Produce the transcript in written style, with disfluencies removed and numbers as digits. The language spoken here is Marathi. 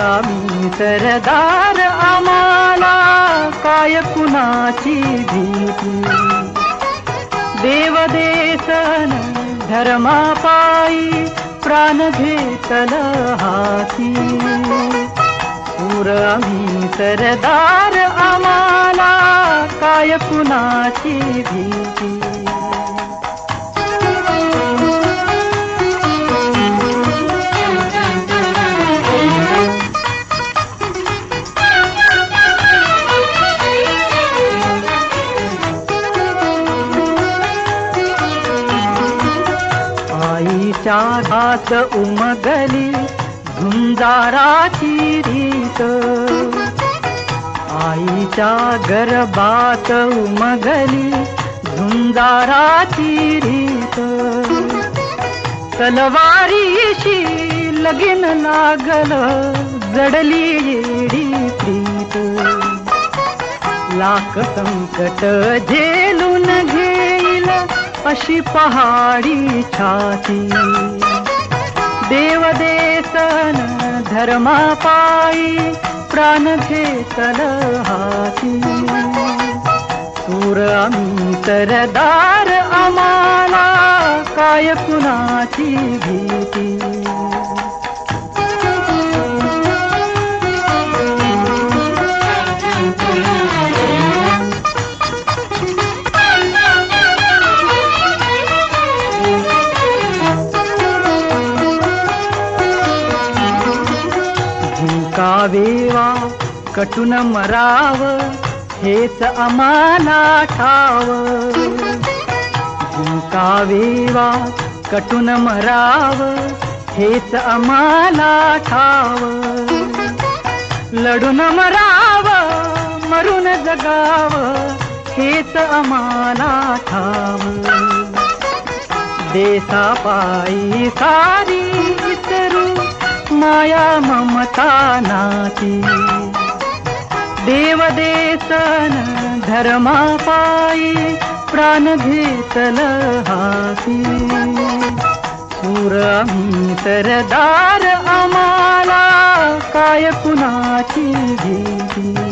आम्ही सरदार, आम्हाला काय कुणाची भीती. देवदेशन धर्मापायी प्राण घेतल हाती. शूर आम्ही सरदार, आम्हाला काय कुणाची भीती. आईच्या घात उमगली झुंजाराची रीत. आईच्या गर्भात उमगली झुंजाराची रीत. तलवारीशी लगीन लागल जडली येडी प्रीत. लाख संकट झेलून घेईल अशी पहाडी छाती. देवदेशन धर्मापायी प्राण घेतल हाती. शूर आम्ही सरदार, आम्हाला काय कुणाची भीती. जिंकावेवा कटून मराव हेच आम्हाला ठाव. जिंकावेवा कटून मराव हेच आम्हाला ठाव. लढून मराव मरून जगाव हेच आम्हाला ठाव. देशापायी सारी विसरू माया ममता नाती. देवदेशन धर्मापायी प्राण घेतल हाती. शूर आम्ही सरदार, आम्हाला काय कुणाची भीती.